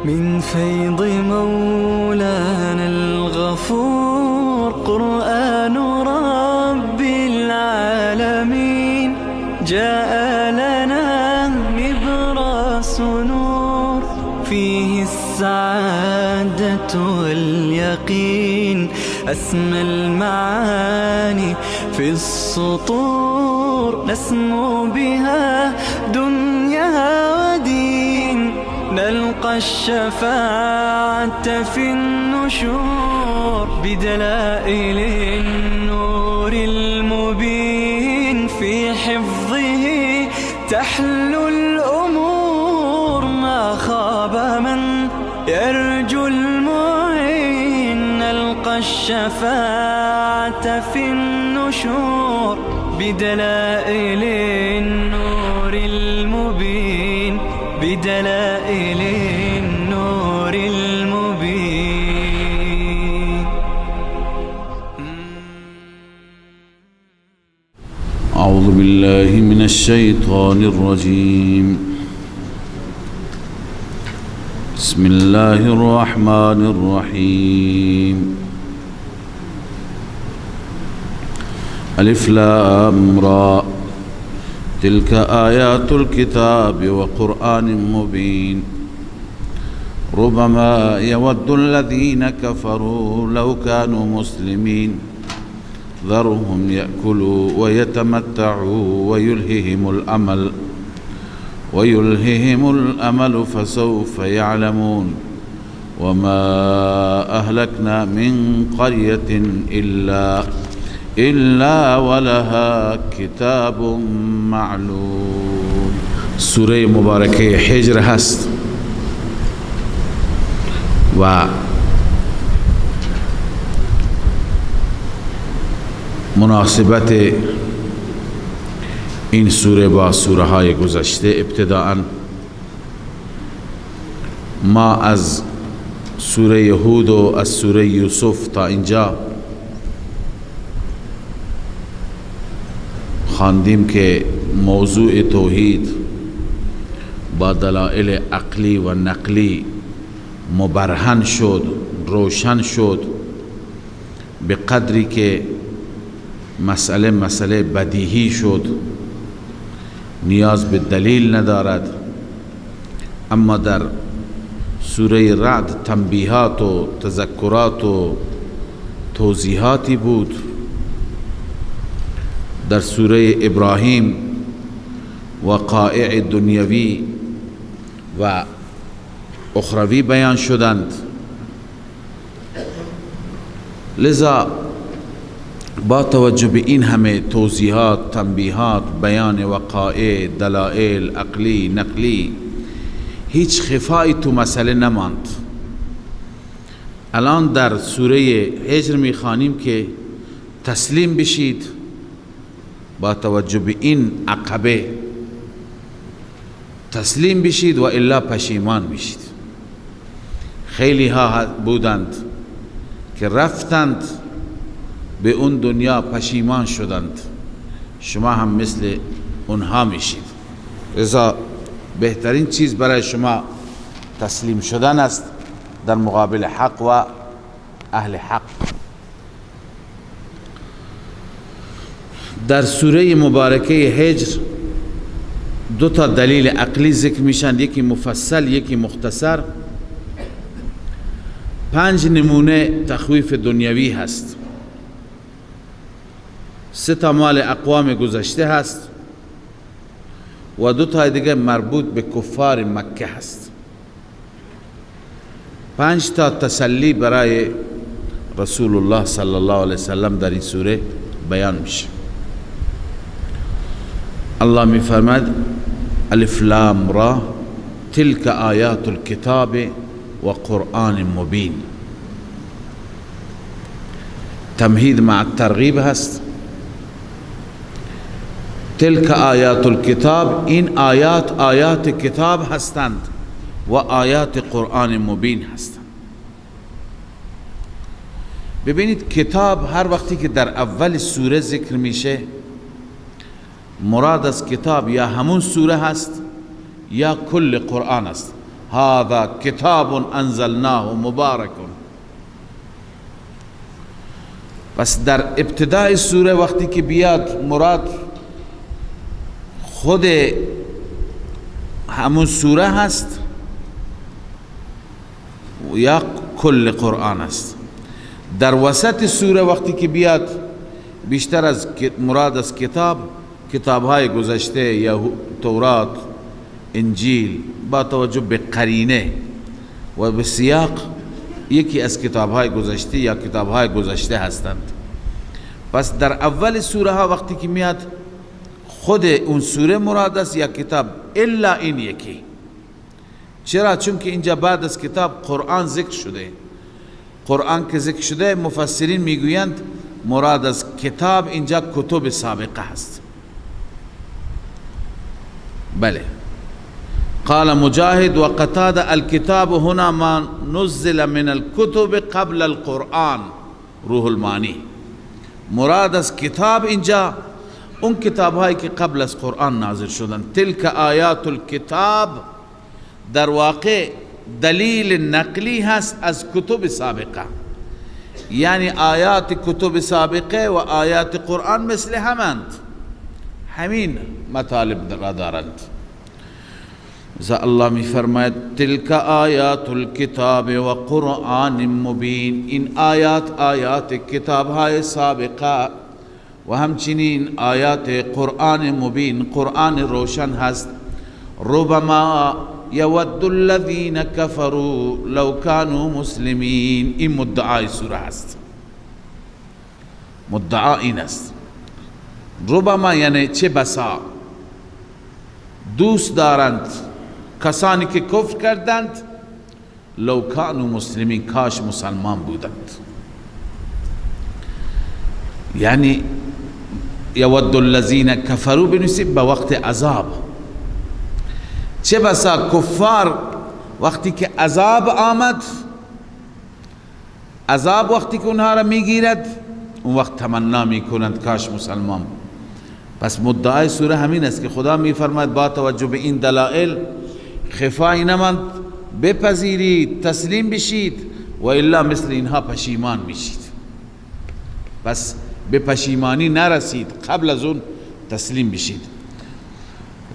من فيض مولانا الغفور قرآن رب العالمين جاء لنا نبراس نور فيه السعادة واليقين أسمى المعاني في السطور نسمو بها دنيا ودين نلقى الشفاعة في النشور بدلائل النور المبين في حفظه تحلو الأمور ما خاب من يرجو المعين نلقى الشفاعة في النشور بدلائل النور المبين بدلائل النور المبين. أعوذ بالله من الشيطان الرجيم. بسم الله الرحمن الرحيم. ألف لام را تلك آيات الكتاب وقرآن مبين ربما يود الذين كفروا لو كانوا مسلمين ذرهم يأكلوا ويتمتعوا ويلههم الأمل فسوف يعلمون وما أهلكنا من قرية إلا ولها كتاب معلوم. سوره مبارکه حجر هست و مناسبت این سوره با سوره های گذشته ابتداءً ما از سوره هود و از سوره یوسف تا اینجا خواندیم که موضوع توحید با دلائل عقلی و نقلی مبرهن شد، روشن شد، به قدری که مسئله بدیهی شد، نیاز به دلیل ندارد. اما در سوره رعد تنبیهات و تذکرات و توضیحاتی بود. در سوره ابراهیم وقائع دنیوی و اخروی بیان شدند. لذا با توجه به این همه توضیحات، تنبیهات، بیان وقائع، دلائل عقلی، نقلی، هیچ خفایی تو مسئله نماند. الان در سوره هجر میخوانیم که تسلیم بشید، با توجه به این عقبه تسلیم بشید و الا پشیمان میشید. خیلی ها بودند که رفتند به اون دنیا پشیمان شدند، شما هم مثل اونها میشید. لذا بهترین چیز برای شما تسلیم شدن است در مقابل حق و اهل حق. در سوره مبارکه هجر دو تا دلیل عقلی ذکر میشن، یکی مفصل یکی مختصر. 5 نمونه تخویف دنیوی هست. 3 تا مال اقوام گذشته هست و 2 تا دیگه مربوط به کفار مکه هست. 5 تا تسلی برای رسول الله صلی الله علیه وسلم در این سوره بیان میشه. الله میفرماد الف لام را تلك آیات الكتاب و قرآن مبین. تمهید مع الترغیب هست. تلك آیات الكتاب، این آیات کتاب هستند و آیات قرآن مبین هستند. ببینید کتاب هر وقتی که در اول سوره ذکر میشه، مراد از کتاب یا همون سوره هست یا کل قرآن است. هذا کتاب انزلناه مبارک. پس در ابتدای سوره وقتی که بیاد مراد خود همون سوره هست یا کل قرآن است. در وسط سوره وقتی که بیاد بیشتر از مراد از کتاب‌های گذشته یا تورات، انجیل، با توجه به قرینه و به سیاق یکی از کتاب‌های گذشته یا کتاب‌های گذشته هستند. پس در اول سوره ها وقتی که میاد خود اون سوره مراد است یا کتاب، الا این یکی. چرا؟ چون که اینجا بعد از کتاب قرآن ذکر شده. قرآن که ذکر شده مفسرین میگویند مراد از کتاب اینجا کتب سابقه هست. بله. قال مجاهد و قتاده الكتاب هنا ما نزل من الكتب قبل القرآن. روح المانی مراد از کتاب اینجا اون کتاب هایی که قبل از قرآن نازل شدن. تلک آیات الکتاب در واقع دلیل نقلی هست از کتب سابقه، یعنی آیات کتب سابقه و آیات قرآن مثل همند، همین مطالب را دارند. الله می فرماید تلک آیات الکتاب و قرآن مبین. این آیات کتاب های سابقه و همچنین آیات قرآن مبین، قرآن روشن هست. ربما یود الذین کفروا لو کانوا مسلمین. این مدعای سوره هست، مدعا این است. ربما یعنی چه بسا دوست دارند کسانی که کفر کردند لو کانوا مسلمین، کاش مسلمان بودند. یعنی یود الذین کفروا بنسبت به وقت عذاب. چه بسا کفار وقتی که عذاب آمد، عذاب وقتی که اونها را میگیرد، اون وقت تمنا میکنند کاش مسلمان. پس مدعای سوره همین است که خدا میفرماید با توجه به این دلائل خفای نماند، بپذیرید، تسلیم بشید، و الا مثل اینها پشیمان میشید. پس به پشیمانی نرسید، قبل از اون تسلیم بشید.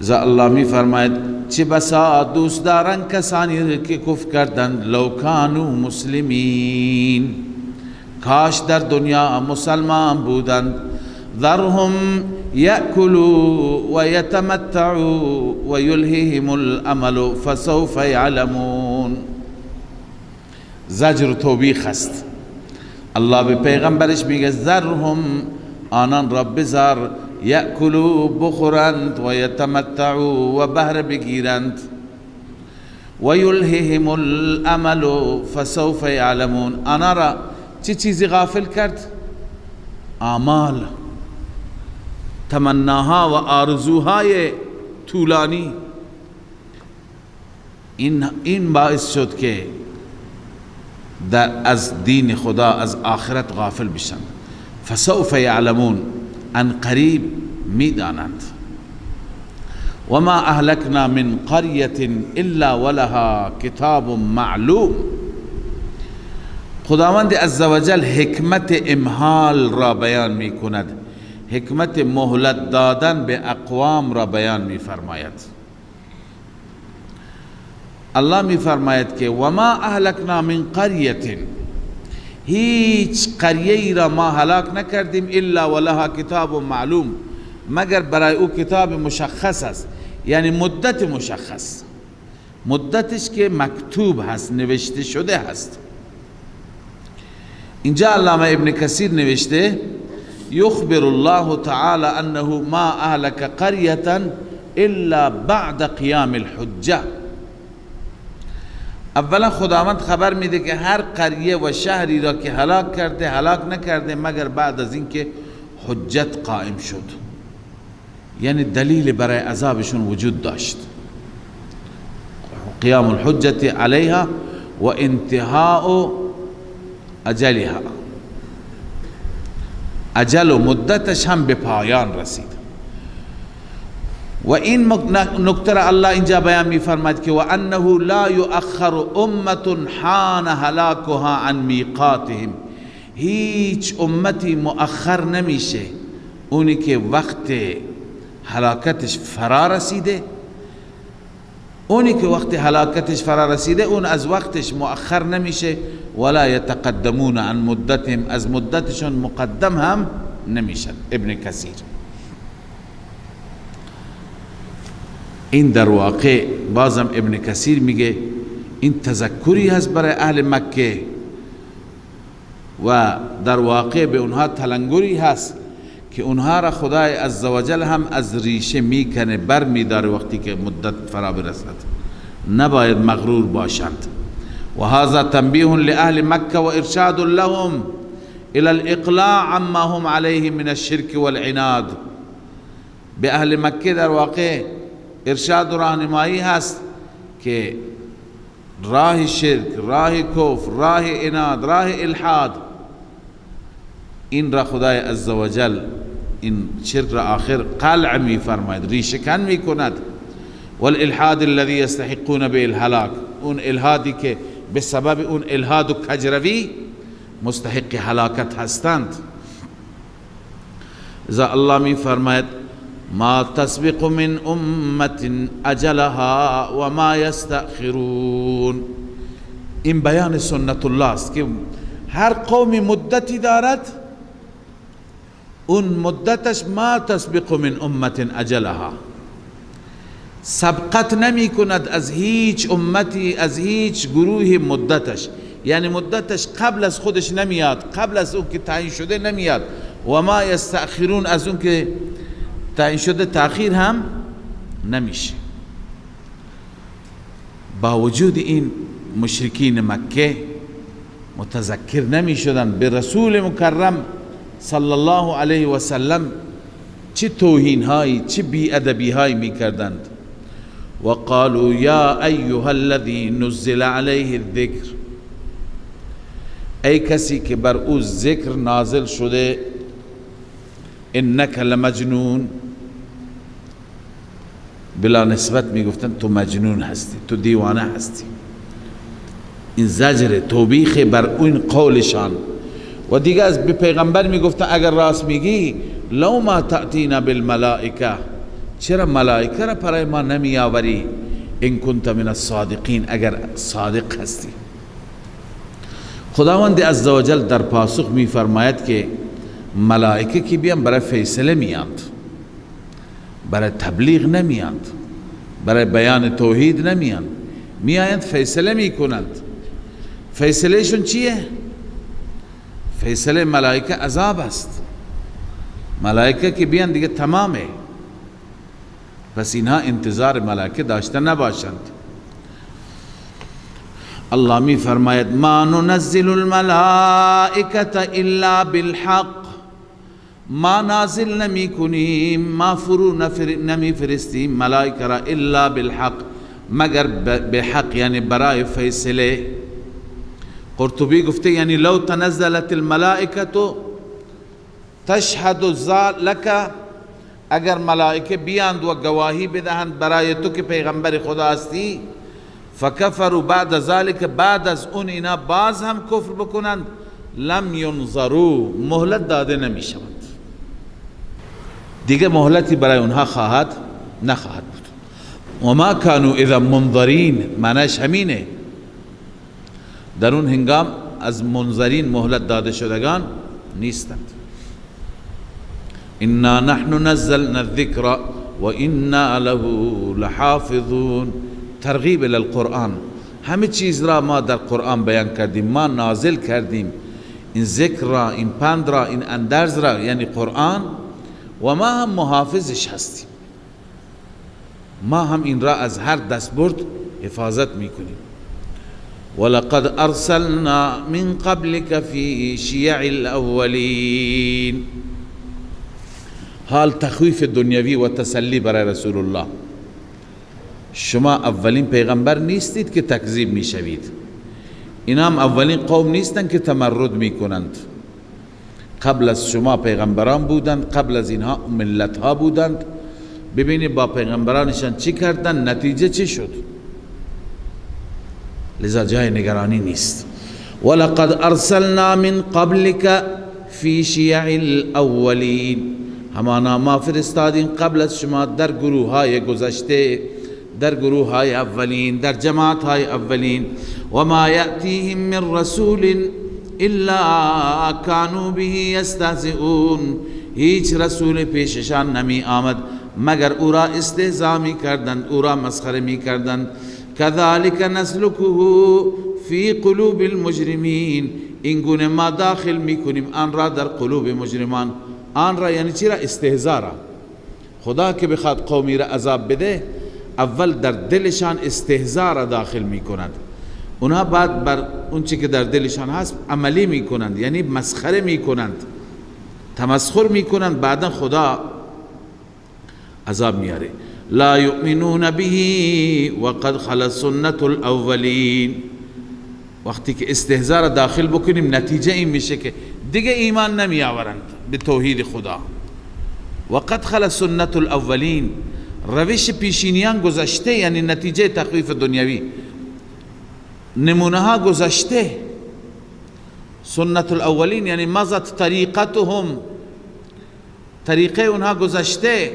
الله می فرماید چه بسا دوست دارن کسانی که کفر کردند لو کانوا مسلمین، کاش در دنیا مسلمان بودند. ذرهم یأکلوا و یتمتعوا و یلههم الامل فسوف یعلمون. زجر و توبیخ است. الله به پیغمبرش میگه ذرهم، آنان را بذار، یأکلوا بخورند، و یتمتعوا و بهره بگیرند، و یلههم الامل فسوف یعلمون. آنها را چه چیزی غافل کرد؟ آمال، تمناها و آرزوهای طولانی. این باعث شد که از دین خدا، از آخرت غافل بشن. فسوف یعلمون، ان قریب میدانند. و ما اهلکنا من قریة الا ولها کتاب معلوم. خداوند عزوجل حکمت امهال را بیان می کند، حکمت مهلت دادن به اقوام را بیان می فرماید. الله می فرماید که و ما اهلکنا من قریة، هیچ قریه را ما هلاک نکردیم الا ولها کتاب معلوم، مگر برای او کتاب مشخص است، یعنی مدت مشخص، مدتش که مکتوب هست، نوشته شده هست. اینجا علامه ابن کثیر نوشته یخبر الله تعالی انه ما اهلک قریة الا بعد قیام الحجه. اولا خداوند خبر میده که هر قریه و شهری را که هلاک کرده، هلاک نکرده مگر بعد از اینکه حجت قائم شد، یعنی دلیل برای عذابشون وجود داشت. قیام الحجت علیها و انتهاء اجلها، اجل و مدتش هم به پایان رسید. و این نکته را الله اینجا بیان می‌فرماید که و انه لا یؤخر امه حان هلاکها عن میقاتهم، هیچ امتی مؤخر نمیشه اونی که وقت هلاکتش فرا رسیده، اونی که وقت هلاکتش فرا رسیده اون از وقتش مؤخر نمیشه، ولا یتقدمون عن مدتهم، از مدتشون مقدم هم نمیشن. ابن کثیر این در واقع بازم ابن کثیر میگه این تذکری هست برای اهل مکه و در واقع به اونها تلنگری هست که اونها را خدای عزوجل هم از ریشه میکنه، بر میداره وقتی که مدت فرا برسد، نباید مغرور باشند. و هذا تنبیه لأهل مکه و ارشاد لهم الى الاقلاع عما هم علیه من الشرک والعناد. به اهل مکه در واقع ارشاد و راهنمایی هست که راه شرک، راه کفر، راه عناد، راه الحاد، این را خدای عزوجل این شرک را آخر قلع می فرماید، ریشه کن می کند. والالحاد الذي يستحقون به الهلاك، اون الحادی که به سبب اون الحاد و کجروی مستحق هلاکت هستند. اذا الله می فرماید ما تسبق من امت اجلها و ما یستأخرون، این بیان سنت الله است که هر قومی مدتی دارد، اون مدتش ما تسبق من امت اجلها، سبقت نمی کند از هیچ امتی، از هیچ گروه مدتش، یعنی مدتش قبل از خودش نمیاد، قبل از اون که تعیین شده نمیاد. و ما یستأخرون، از اون که تعیین شده تأخیر هم نمیشه. با وجود این مشرکین مکه متذکر نمی شدن به رسول مکرم صلی الله علیه و سلم چه توهین هایی، چه بی‌ادبی هایی می کردند. و قالوا یا ایها الذی نزل علیه الذکر، ای کسی که بر او ذکر نازل شده، انک لمجنون، بلا نسبت می گفتن تو مجنون هستی، تو دیوانه هستی. این زجر توبیخ بر اون قولشان. و دیگه از به پیغمبر می گفتن اگر راست میگی لو ما تأتینا بالملائکه، چرا ملائکه را برای ما نمی آوری، ان کنت من الصادقین، اگر صادق هستی. خداوند عزوجل در پاسخ می فرماید که ملائکه کی بیان برای فیصله میاند، برای تبلیغ نمیاند، برای بیان توحید نمیاند، میآیند فیصله میکنند. فیصلهشون چیه؟ فیصله ملائکه عذاب است. ملائکه که بیان دیگه تمامه، پس اینها انتظار ملائکه داشته نباشند. الله می فرماید ما ننزل الملائکه الا بالحق، ما نازل نمی کنیم، ما فرو نمی فرستیم ملائکه را الا بالحق، مگر به حق، یعنی برای فیصله. قرطبی گفته یعنی لو تنزلت الملائکه تشهد لك، اگر ملائکه بیاند و گواهی بدهند برای تو که پیغمبر خدا هستی، فکفروا بعد ذلك، بعد از اون اینا باز هم کفر بکنند، لم ینظروا، مهلت داده نمی شود، دیگه مهلتی برای اونها نخواهد بود. و ما کانوا اذا منظرین، معنیش همینه، در اون هنگام از منظرین مهلت داده شدگان نیستند. انا نحن نزلنا الذکر و انا له لحافظون، ترغیب الى القرآن، همه چیز را ما در قرآن بیان کردیم، ما نازل کردیم این ذکر را، این پند را، این اندرز را، یعنی قرآن، و ما هم محافظش هستیم، ما هم این را از هر دستبرد حفاظت میکنیم. ولقد ارسلنا من قبلك في شیع الاولین، حال تخویف دنیوی و تسلی برای رسول الله، شما اولین پیغمبر نیستید که تکذیب میشوید، اینا هم اولین قوم نیستند که تمرد میکنند، قبل از شما پیغمبران بودند، قبل از اینها ملت ها بودند، ببینید با پیغمبرانشان چی کردن، نتیجه چی شد. لذا جای نگرانی نیست. ولقد ارسلنا من قبلك فی شیع الاولین، همانا ما فرستادیم قبل از شما در گروه های گذشته، در گروه های اولین، در جماعت های اولین. وما یأتیهم من رسول الا كانوا به یستهزئون، هیچ رسول پیششان نمی آمد مگر او را استهزا می کردند، او را مسخره می کردند. كذلك نسلكه في قلوب المجرمین، این گونه ما داخل می کنیم آن را در قلوب مجرمان. آن را یعنی چی را؟ استهزا را. خدا که بخواد قومی را عذاب بده اول در دلشان استهزا را داخل می کند، اونها بعد بر اون چی که در دلشان هست عملی می کنند، یعنی مسخره می کنند، تمسخر می کنند، بعدا خدا عذاب میاره. لا یؤمنون به وقد خلت سنت الاولین، وقتی که استهزا را داخل بکنیم نتیجه این میشه که دیگه ایمان نمی آورند به توحید خدا. وقد خلت سنت الاولین، روش پیشینیان گذشته، یعنی نتیجه تخویف دنیوی، نمونه ها گذشته. سنت الاولین یعنی مضت طریقتهم، طریقه اونها گذشته.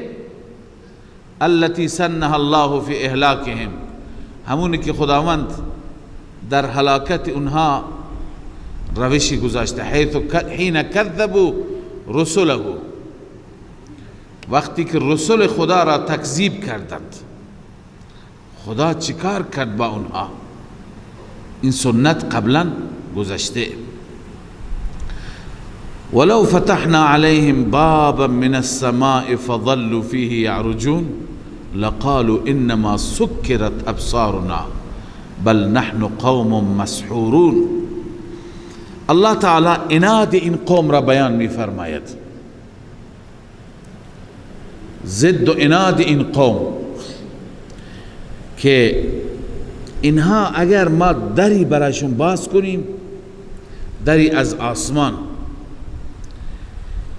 التي سنها الله في اهلاکهم، همونی که خداوند در هلاکت اونها روشی گذاشته. حین کذبوا رسله، وقتی که رسول خدا را تکذیب کردند، خدا چیکار کرد با اونها؟ این سنت قبلا گذشته. ولو فتحنا عليهم بابا من السماء فظلوا فيه يعرجون لقالوا انما سكرت ابصارنا بل نحن قوم مسحورون. الله تعالی عناد این قوم را بیان می فرماید، ضد و عناد این قوم، که اینها اگر ما دری برایشون باز کنیم، دری از آسمان،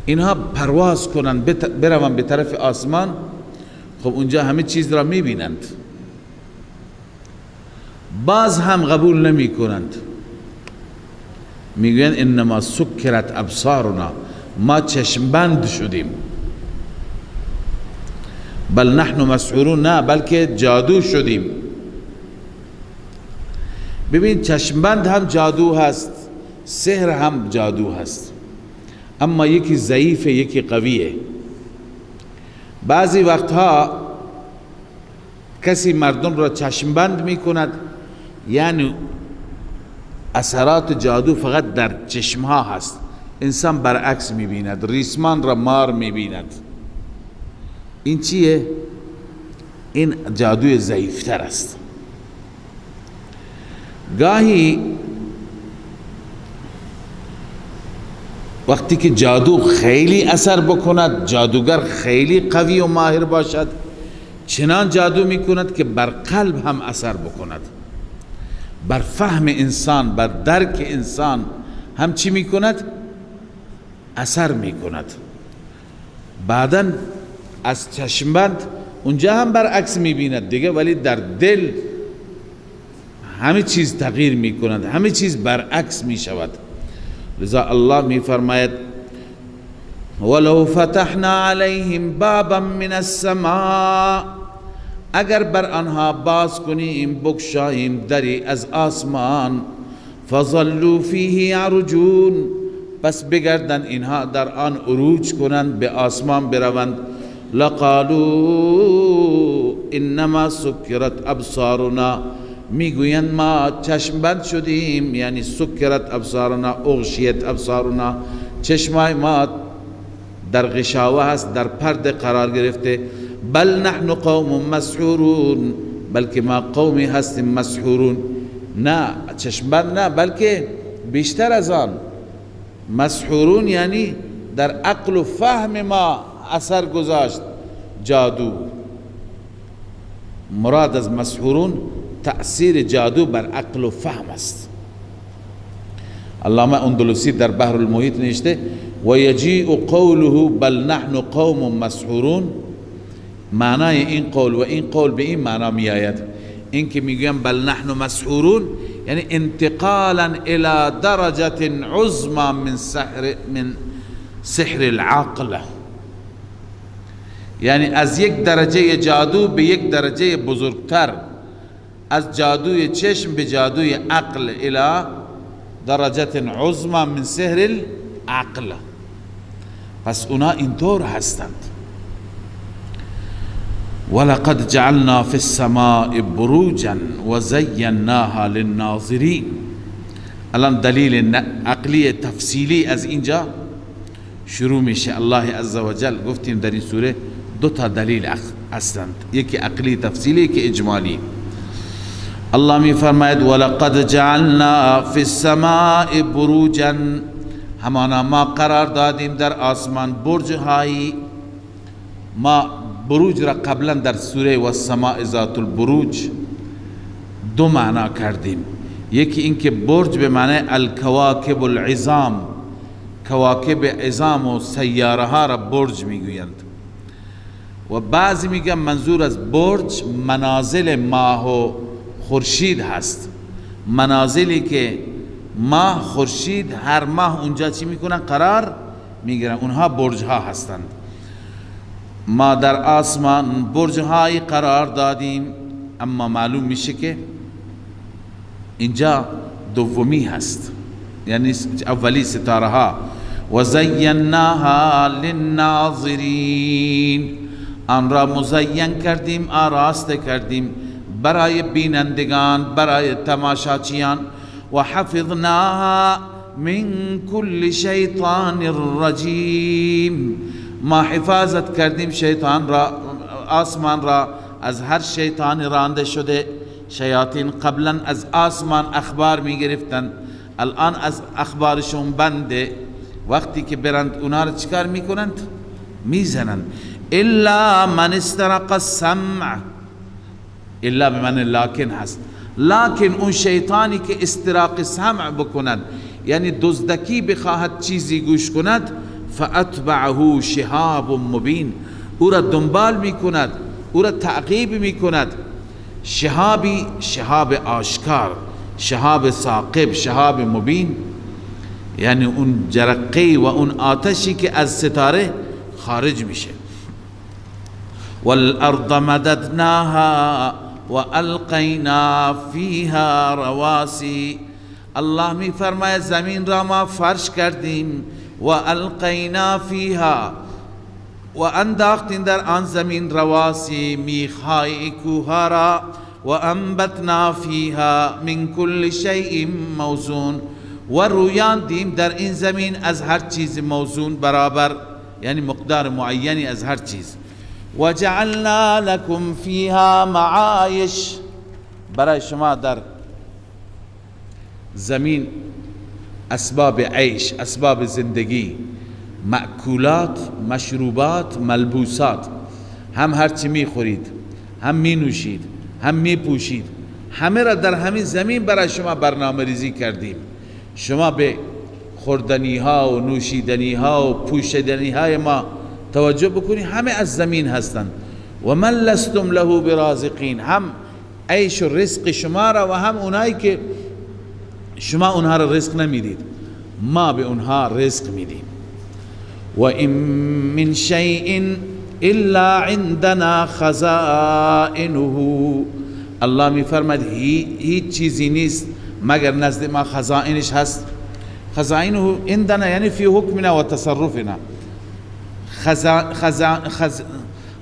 اینها پرواز کنند بروند به طرف آسمان، خب اونجا همه چیز را میبینند، باز هم قبول نمی کنند، میگویند انما سکرت ابصارنا، ما چشمبند شدیم. بل نحن مسحورون، نه بلکه جادو شدیم. ببین چشمبند هم جادو هست، سحر هم جادو هست، اما یکی ضعیفه یکی قویه. بعضی وقتها کسی مردم را چشمبند می کند، یعنی اثرات جادو فقط در چشمها هست، انسان برعکس می بیند، ریسمان را مار می بیند. این چیه؟ این جادوی ضعیفتر است. گاهی وقتی که جادو خیلی اثر بکند، جادوگر خیلی قوی و ماهر باشد، چنان جادو میکند که بر قلب هم اثر بکند، بر فهم انسان، بر درک انسان هم چی میکند؟ اثر میکند. بعداً از چشمبند اونجا هم برعکس میبیند دیگه، ولی در دل همه چیز تغییر میکند، همه چیز برعکس میشود. لذا الله می فرماید ولو فتحنا علیهم بابا من السماء، اگر بر آنها باز کنیم، بگشاییم دری از آسمان، فظلوا فیه یعرجون، پس بگردند اینها در آن عروج کنند، به آسمان بروند. لقالوا انما سکرت ابصارنا، میگویند ما چشم بند شدیم، یعنی سکرت ابصارنا، اغشیت ابصارنا، چشمای ما در غشاوه هست، در پرده قرار گرفته. بل نحن قوم مسحورون، بلکه ما قومی هستیم مسحورون. نه چشم بند نه، بلکه بیشتر از آن، مسحورون یعنی در عقل و فهم ما اثر گذاشت جادو. مراد از مسحورون تأثیر جادو بر عقل و فهم است. علامه اندلسی در بحر المحیط نوشته و یجیء قوله بل نحن قوم مسحورون، معنای این قول و این قول به این معنا می آید، این که میگویم بل نحن مسحورون یعنی انتقالا الى درجه عظمى من سحر العقل، یعنی از یک درجه جادو به یک درجه بزرگتر، از جادوی چشم به جادوی عقل الى درجه عظمى من سحر العقل. پس اونا اینطور هستند. ولقد جعلنا في السماء بروجا وزيناها للناظرين. الان دلیل عقلی تفصیلی از اینجا شروع میشه. الله عزوجل گفتیم در این سوره دو تا دلیل هستند، یکی عقلی تفصیلی، یکی اجمالی. الله می فرماید ولقد جعلنا في السماء بروجا، همانا ما قرار دادیم در آسمان برج هایی. ما بروج را قبلا در سوره والسماء ذات البروج دو معنا کردیم، یکی اینکه برج به معنی الکواکب العظام، کواکب عظام و سیاره ها را برج میگویند، و بعضی میگن منظور از برج منازل ماه و خورشید هست، منازلی که ماه خورشید هر ماه اونجا چی میکنن؟ قرار میگیرن، اونها برج ها هستند. ما در آسمان برج های قرار دادیم، اما معلوم میشه که اینجا دومی هست، یعنی اولی ستاره ها. و زیناها للناظرین، آن را مزین کردیم، آراسته کردیم برای بینندگان، برای تماشاچیان. و حفظناها من کل شیطان رجیم، ما حفاظت کردیم شیطان را، آسمان را از هر شیطان رانده شده. شیاطین قبلا از آسمان اخبار می گرفتن، الان از اخبارشون بنده، وقتی که برند اونا را چکار می کنند؟ می زنند. الا من استرق السمع، الا به معنی لکن هست، لکن اون شیطانی که استراق سمع بکند، یعنی دزدکی بخواهد چیزی گوش کند، فاتبعه شهاب مبین، او را دنبال می کند، او را تعقیب می کند. شهابی، شهاب آشکار، شهاب ثاقب، شهاب مبین، یعنی اون جرقه و اون آتشی که از ستاره خارج میشه. والارض مددناها والقینا فیها رواسی، الله می فرماید زمین را ما فرش کردیم، و القینا فیها، و انداختیم در آن زمین رواسی، میخهای کوها را، و انبتنا فیها من کل شیء موزون، و رویاندیم در این زمین از هر چیز موزون برابر، یعنی مقدار معینی از هر چیز. و جعلنا لکم فیها معایش، برای شما در زمین اسباب عیش، اسباب زندگی، مأکولات، مشروبات، ملبوسات، هم هرچی می خورید، هم می نوشید، هم می پوشید، همه را در همین زمین برای شما برنامه ریزی کردیم. شما به خوردنی ها و نوشیدنی ها و پوشیدنی های ما توجه بکنید، همه از زمین هستند. و من لستم له برازقین، هم عیش و رزق شما را و هم اونایی که شما اونها را رزق نمیدید، ما به اونها رزق میدیم. و این من شیء الا عندنا خزائنه، الله میفرماید هیچ چیزی نیست مگر نزد ما خزائنش هست. خزائنه عندنا یعنی فی حکمنا و تصرفنا،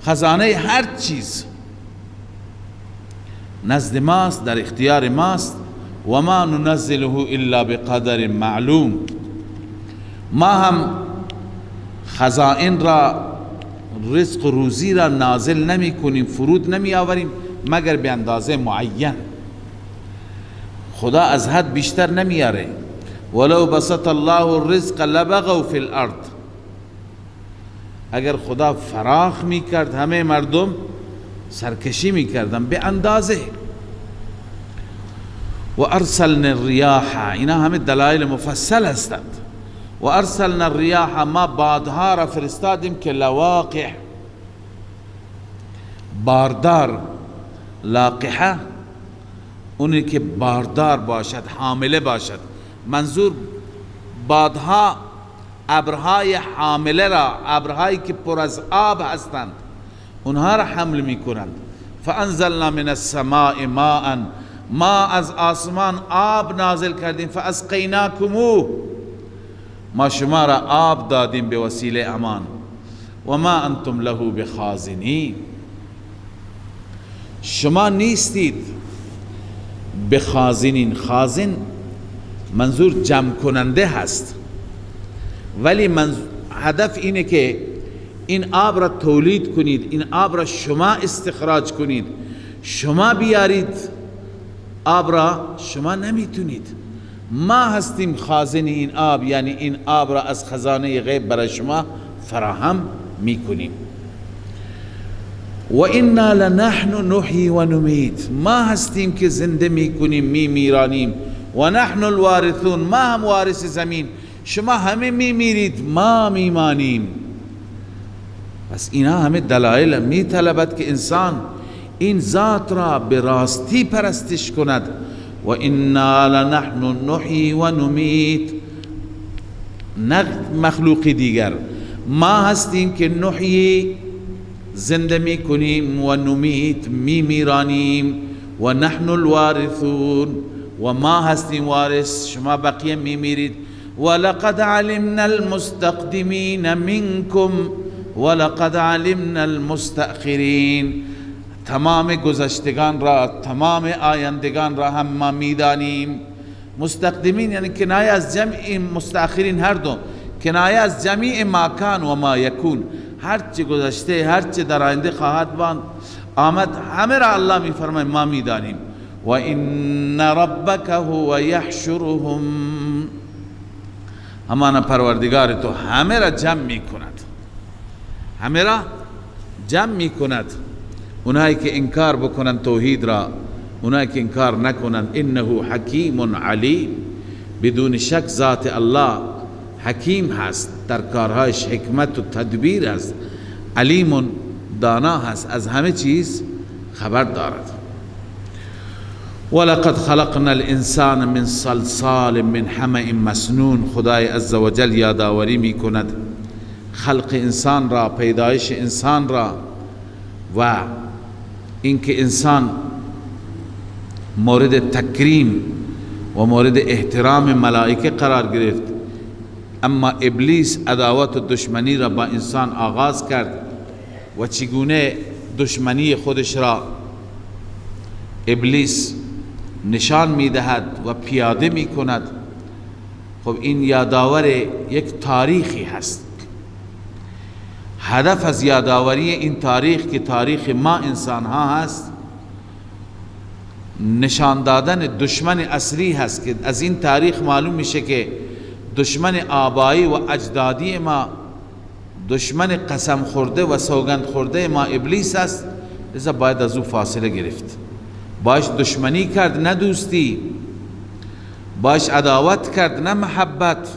خزانه هر چیز نزد ماست، در اختیار ماست. و ما ننزله الا بقدر معلوم، ما هم خزائن را، رزق و روزی را نازل نمی کنیم، فرود نمی آوریم مگر به اندازه معین. خدا از حد بیشتر نمیاره. ولو بسط الله الرزق لبغوا فی الارض، اگر خدا فراخ می کرد همه مردم سرکشی می کردن به اندازه. و ارسلنا الرياح، اینا همه دلایل مفصل هستند. و ارسلنا الرياح، ما بادها را فرستادیم که لواقع، باردار. لاقحه اونی که باردار باشد، حامله باشد. منظور بادها ابرهای حامله را، ابرهایی که پر از آب هستند، اونها را حمل می کنند. فانزلنا من السماء ماء، ما از آسمان آب نازل کردیم. فاسقیناکموه، ما شما را آب دادیم به وسیله امان. و ما انتم له بخازنین، شما نیستید بخازنین. خازن منظور جمع کننده هست، ولی هدف اینه که این آب را تولید کنید، این آب را شما استخراج کنید، شما بیارید آب را شما نمیتونید. ما هستیم خازن این آب، یعنی این آب را از خزانه غیب برای شما فراهم میکنیم. و انا لنحن نحیی و نمیت، ما هستیم که زنده میکنیم میمیرانیم. و نحن الوارثون، ما هم وارث زمین. شما همه میمیرید، ما میمانیم. پس اینا همه دلایل میطلبد که انسان این ذات را به راستی پرستش کند. و انا لنحن نحیی و نمیت، نه مخلوقی دیگر. ما هستیم که نحیی زنده میکنیم و نمیت میمیرانیم. و نحن الوارثون، و ما هستیم وارث، شما بقیه میمیرید. ولقد علمنا المستقدمین منکم ولقد علمنا المستأخرین، تمام گذشتگان را، تمام آیندگان را هم ما میدانیم. مستقدمین یعنی کنایه از جمع، مستأخرین هر دو کنایه از جمیع ما کان و ما یکون، هرچه گذشته، هرچه در آینده خواهد آمد، همه را الله میفرماید ما میدانیم. و ان ربک هو یحشرهم، همان پروردگار تو همه را جمع میکند، همه را جمع میکند. اونایی که انکار بکنن توحید را، اونایی که انکار نکنن. انه حکیم علیم، بدون شک ذات الله حکیم هست، در کارهایش حکمت و تدبیر است. علیم، دانا هست، از همه چیز خبر دارد. ولقد خلقنا الانسان من صلصال من حمأ مسنون، خدای عزوجل یادآوری می کند خلق انسان را، پیدایش انسان را، و اینکه انسان مورد تکریم و مورد احترام ملائکه قرار گرفت، اما ابلیس عداوت و دشمنی را با انسان آغاز کرد و چگونه دشمنی خودش را ابلیس نشان میدهد و پیاده می کند. خب این یادآور یک تاریخی هست. هدف از یادآوری این تاریخ که تاریخ ما انسان ها هست، نشان دادن دشمن اصلی هست که از این تاریخ معلوم میشه که دشمن آبایی و اجدادی ما، دشمن قسم خورده و سوگند خورده ما ابلیس است. لذا باید از او فاصله گرفت، باش دشمنی کرد نه دوستی، باش عداوت کرد نه محبت.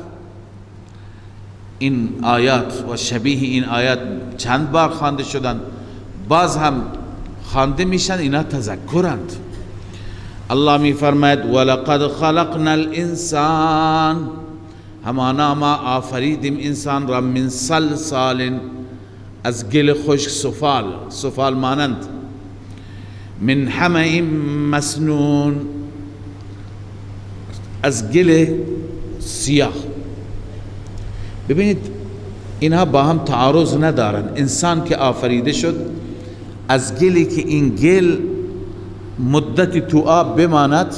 این آیات و شبیه این آیات چند بار خوانده شدند، باز هم خوانده میشن، اینا تذکرند. الله می فرماید ولقد خلقنا الانسان، همانا ما آفریدیم انسان را، من صلصال، از گل خشک، سفال مانند، من حمأ مسنون، از گل سیاه. ببینید اینها با هم تعارض ندارن. انسان که آفریده شد از گلی که این گل مدتی تو آب بماند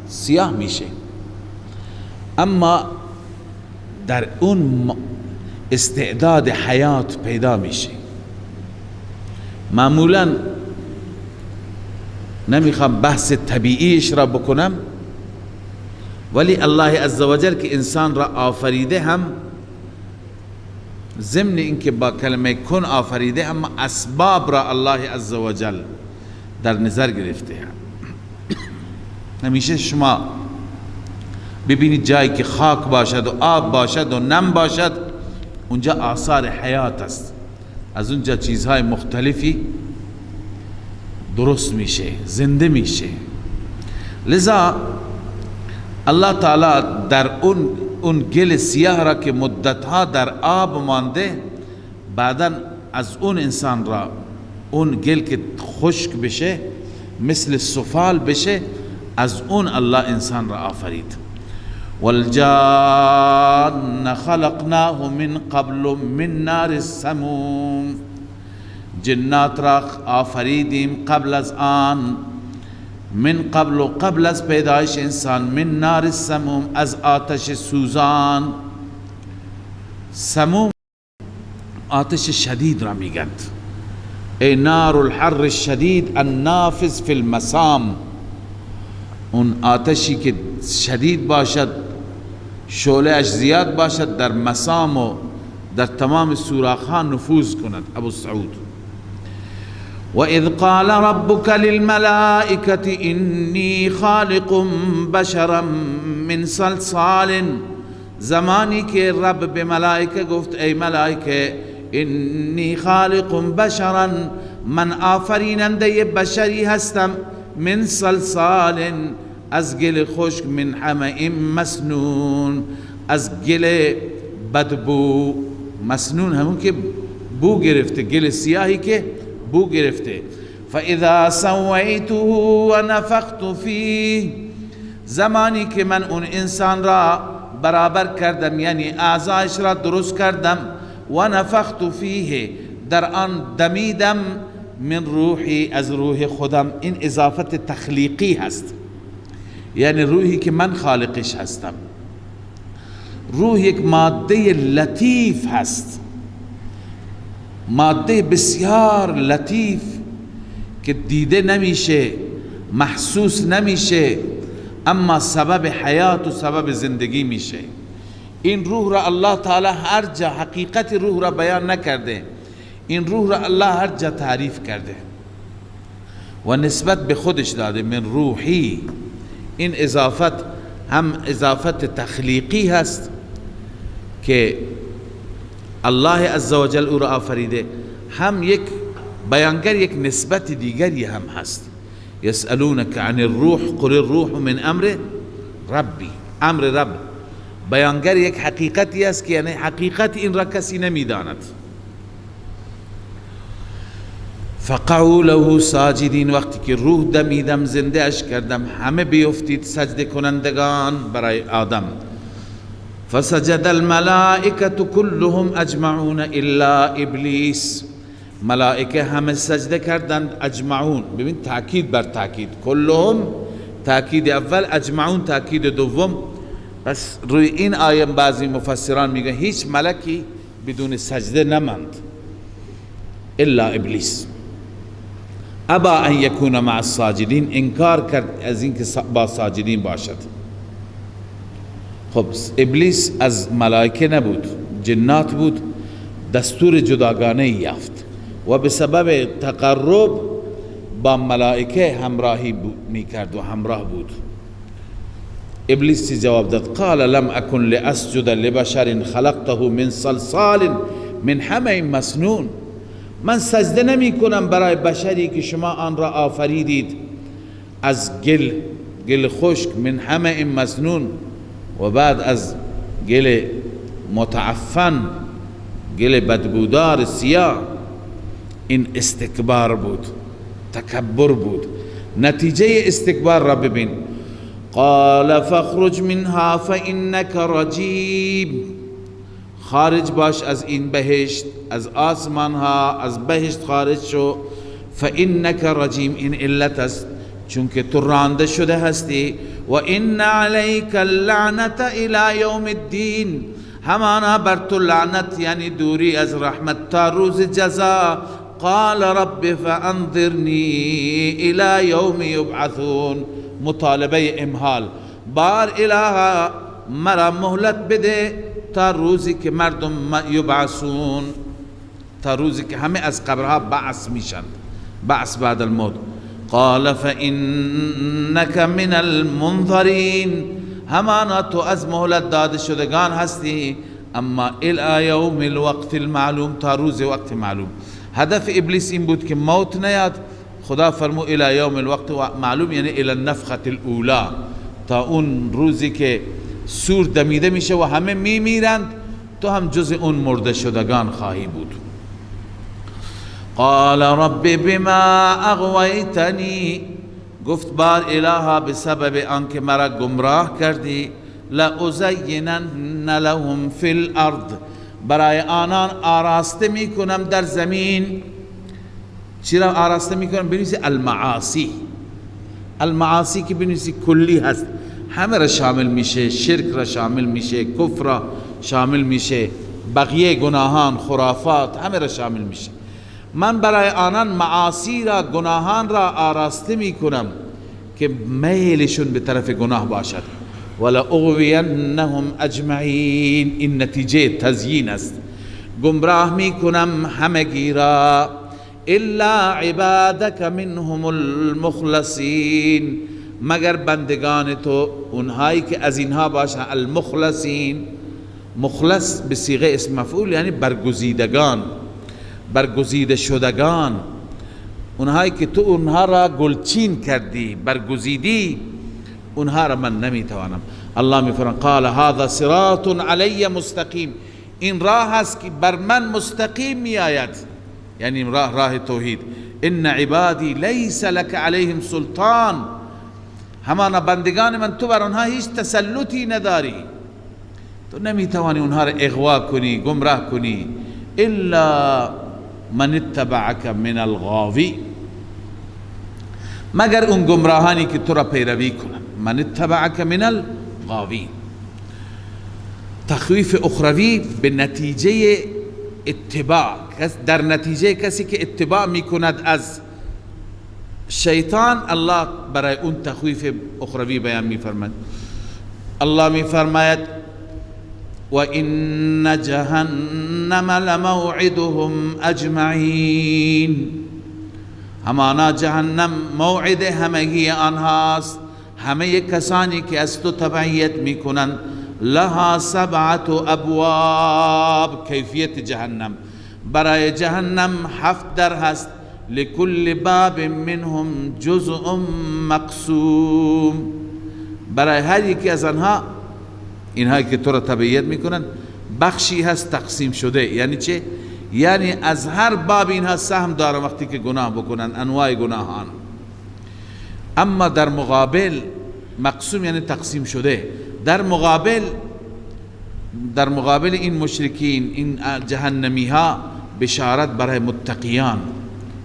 سیاه میشه، اما در اون استعداد حیات پیدا میشه. معمولا نمیخوام بحث طبیعیش را بکنم، ولی الله عزوجل که انسان را آفریده هم ضمن اینکه با کلمه کن آفریده، اما اسباب را الله عزوجل در نظر گرفته. همیشه شما ببینید جایی که خاک باشد و آب باشد و نم باشد، اونجا آثار حیات است. از اونجا چیزهای مختلفی درست میشه، زنده میشه. لذا الله تعالی در اون گل سیاه را که مدتها در آب مانده، بعدا از اون انسان را اون گل که خشک بشه مثل سفال بشه، از اون الله انسان را آفرید. والجان خلقناه من قبل من نار السموم، جنات را آفریدیم قبل از آن، من قبل، قبل از پیدایش انسان، من نار السموم، از آتش سوزان. سموم آتش شدید را میگند، ای نار الحر الشدید النافذ فی المسام، اون آتشی که شدید باشد، شعله اش زیاد باشد، در مسام و در تمام سوراخ‌ها نفوذ کند. ابو سعود: وَإِذْ قَالَ رَبُّكَ لِلْمَلَائِكَةِ إِنِّي خَالِقٌ بَشَرًا مِّنْ صَلْصَالٍ، زمانی که رب به ملائکه گفت ای ملائکه انی خالق بشرا، من آفریننده بشری هستم، من صلصال، از گل خشک، من حمأ مسنون، از گل بدبو. مسنون همون که بو گرفته، گل سیاهی که بو گرفته. فاذا سویته و نفخت فیه، زمانی که من اون انسان را برابر کردم، یعنی اعضایش را درست کردم، و نفخت فیه، در آن دمیدم، من روحی، از روح خودم. این اضافت تخلیقی هست، یعنی روحی که من خالقش هستم. روح یک ماده لطیف هست، ماده بسیار لطیف که دیده نمیشه، محسوس نمیشه، اما سبب حیات و سبب زندگی میشه. این روح را الله تعالی هر جا حقیقت روح را بیان نکرده، این روح را الله هر جا تعریف کرده و نسبت به خودش داده، من روحی. این اضافت هم اضافت تخلیقی هست که الله عزوجل او را آفریده، هم یک بیانگر یک نسبت دیگری هم هست. یسألونک عن الروح قل الروح من امر ربی، امر رب بیانگر یک حقیقتی است که یعنی حقیقت این را کسی نمیداند. فقعوا له ساجدین، وقتی که روح دمیدم، زنده اش کردم، همه بیفتید سجده کنندگان برای آدم. فسجد الملائکه كلهم اجمعون الا ابلیس، ملائکه همه سجده کردند، اجمعون. ببین تاکید بر تاکید، کلهم تاکید اول، اجمعون تاکید دوم. پس روی این آیه بعضی مفسران میگن هیچ ملکی بدون سجده نماند الا ابلیس. ابا ان یکون مع الساجدین، انکار کرد از اینکه با ساجدین باشد. خب ابلیس از ملائکه نبود، جنات بود، دستور جداگانه یافت و به سبب تقرب با ملائکه همراهی میکرد و همراه بود. ابلیس جواب داد قال لم اکن لاسجد لبشر خلقته من صلصال من حمأ مسنون، من سجده نمی کنم برای بشری که شما آن را آفریدید از گل خشک، من حمأ مسنون، و بعد از گل متعفن، گل بدبودار سیاه. این استکبار بود، تکبر بود. نتیجه استکبار را ببین، قال فاخرج منها فانك رجیم، خارج باش از این بهشت، از آسمان ها، از بهشت خارج شو. فانك رجیم، این علت است چون که تو رانده شده هستی. و ان علیک اللعنة الى یوم الدین، همانا بر تو لعنت یعنی دوری از رحمت تا روز جزا. قال رب فانظرنی الى یوم یبعثون، مطالبه امهال، بار الها مرا مهلت بده تا روزی که مردم یبعثون، تا روزی که همه از قبرها بعث میشن، بعث بعد الموت. قال فانك من المنظرین، همانا تو از مهلت داده شدگان هستی، اما الى یوم الوقت المعلوم، تا روز وقت معلوم. هدف ابلیس این بود که موت نیاد، خدا فرمو الى یوم الوقت، و معلوم یعنی الى النفخه الاولا، تا اون روزی که سور دمیده میشه و همه میمیرند، تو هم جز اون مرده شدگان خواهی بود. قال رب بما اغویتنی، گفت بار الها بسبب آنکه مرا گمراه کردی، لأزینن لهم فی الارض، برای آنان آراسته میکنم در زمین. چرا آراسته میکنم؟ بنویسی المعاصی. المعاصی که بنویسی کلی هست، همه را شامل میشه، شرک را شامل میشه، کفر را شامل میشه، بقیه گناهان، خرافات، همه را شامل میشه. من برای آنان معاصی را، گناهان را آراسته میکنم که میلشون به طرف گناه باشد. ولا اغوینهم اجمعین، این نتیجه تزیین است. گمراه میکنم همگی را، الا عبادك منهم المخلصین، مگر بندگان تو، اونهایی که از اینها باشن. المخلصین، مخلص به صیغه اسم مفعول یعنی برگزیدگان، برگزیده شدگان، اونهایی که تو اونها را گلچین کردی، برگزیدی، اونها را من نمیتوانم. الله میفرماید قال هذا صراط علی مستقیم، این راه است که بر من مستقیم میآید، یعنی راه توحید. ان عبادی لیس لك علیهم سلطان، همان بندگان من تو بر آنها هیچ تسلطی نداری، تو نمیتوانی اونها را اغوا کنی، گمراه کنی. الا من اتبعك من الغاوی، مگر اون گمراهانی که تو را پیروی کنن. من اتبعك من الغاوی، تخویف اخروی به نتیجه اتباع، در نتیجه کسی که اتباع میکند از شیطان، الله برای اون تخویف اخروی بیان میفرماید. الله میفرماید و ان جهنم لموعدهم اجمعین، همانا جهنم موعد همگی آنهاست، همه کسانی که از تو تبعیت میکنند. لها 7 ابواب، کیفیت جهنم، برای جهنم 7 در هست. لكل باب منهم جزء مقسوم، برای هر یکی از آنها، اینهایی که تو را تبعیت میکنن، بخشی هست تقسیم شده. یعنی چه؟ یعنی از هر باب اینها سهم دارن وقتی که گناه بکنن، انواع گناهان. اما در مقابل مقسوم یعنی تقسیم شده، در مقابل این مشرکین، این جهنمی ها، بشارت برای متقیان.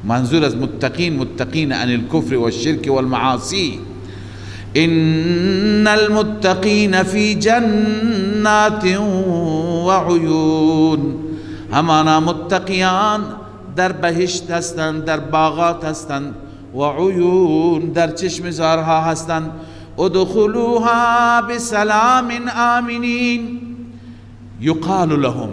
منظور از متقین عن الكفر والشرك والمعاصی. ان المتقین فی جنات وعیون، همانا متقیان در بهشت هستند، در باغات هستند. و عیون، در چشمزارها هستند. ادخلوها بسلام آمنین، یقال لهم،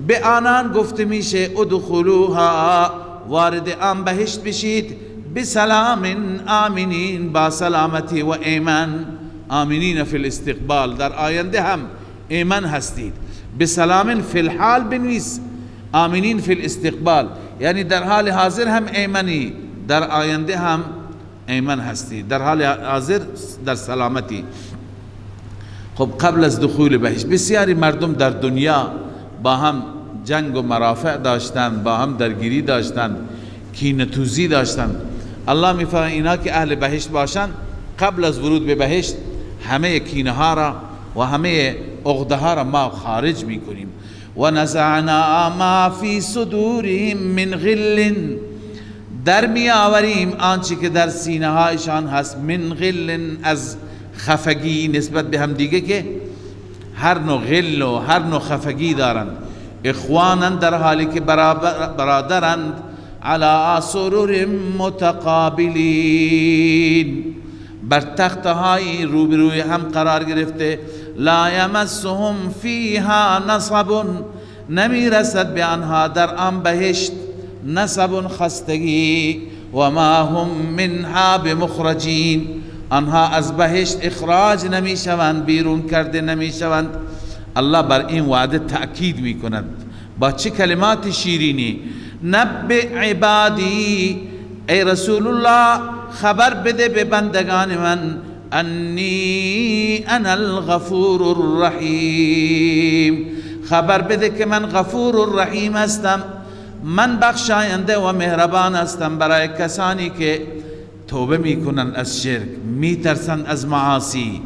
به آنان گفته میشه ادخلوها، وارد آن بهشت بشید، بسلام آمنین، با سلامتی و ایمن. آمنین فی الاستقبال، در آینده هم ایمن هستید. بسلام فی الحال بنویس، آمنین فی الاستقبال، یعنی در حال حاضر هم ایمنی، در آینده هم ایمن هستی، در حال حاضر در سلامتی. خب قبل از دخول بهشت بسیاری مردم در دنیا با هم جنگ و مرافع داشتند، با هم درگیری داشتند، کینه‌توزی داشتند. الله میفرماید اینا که اهل بهشت باشند، قبل از ورود به بهشت همه کینه ها را و همه عقده ها را ما خارج میکنیم. و نزعنا ما فی صدورهم من غل، در می آوریم آنچه که در سینه هایشان هست. من غل، از خفگی نسبت به هم دیگه، که هر نوع غل و هر نوع خفگی دارند. اخوانا، در حالی که برادرند. علی سرر متقابلین، بر تختهای روبروی هم قرار گرفته. لا یمسهم فیها نصب، نمی رسد به آنها در آن بهشت نصب، خستگی. و ما هم منها بمخرجین، آنها از بهشت اخراج نمی شوند، بیرون کرده نمی شوند. الله بر این وعده تأکید می کند با چه کلمات شیرینی. نبئ عبادی، ای رسول الله خبر بده به بندگان من انی انا الغفور الرحیم، خبر بده که من غفور الرحیم هستم، من بخشاینده و مهربان هستم برای کسانی که توبه میکنن از شرک، میترسن از معاصی.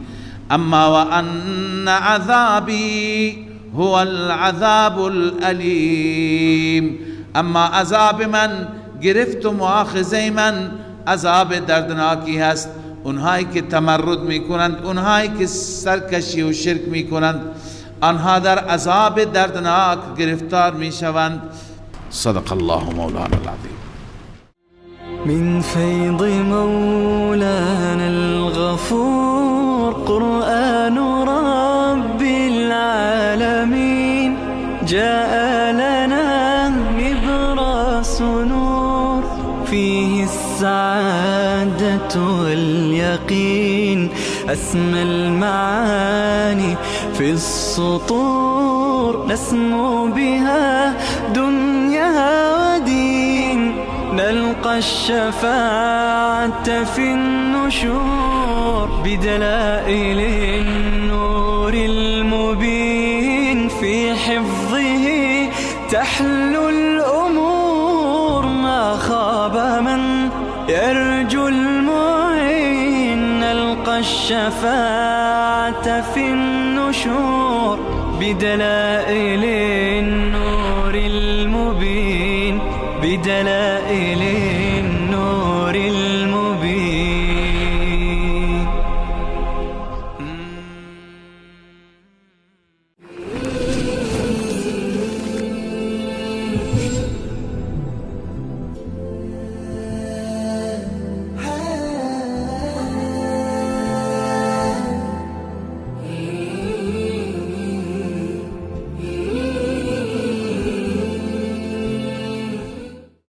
اما و ان عذابی هو العذاب الالیم، اما عذاب من، گرفت و مؤاخذه من عذاب دردناکی هست. اونهایی که تمرد میکنند، اونهایی که سرکشی و شرک میکنند، آنها در عذاب دردناک گرفتار میشوند. صدق الله مولانا العظیم. من فيض مولانا الغفور قرآن رب العالمين جاء لنا نبراس نور فيه السعادة واليقين، أسمى المعاني في السطور نسمو بها دنيا ودين، نلقى الشفاعة في النشور بدلائل النور المبين، في حفظه تحلو الأمور، ما خاب من يرجو المعين، نلقى الشفاعة في النشور بدلائل النور المبين، بدلائل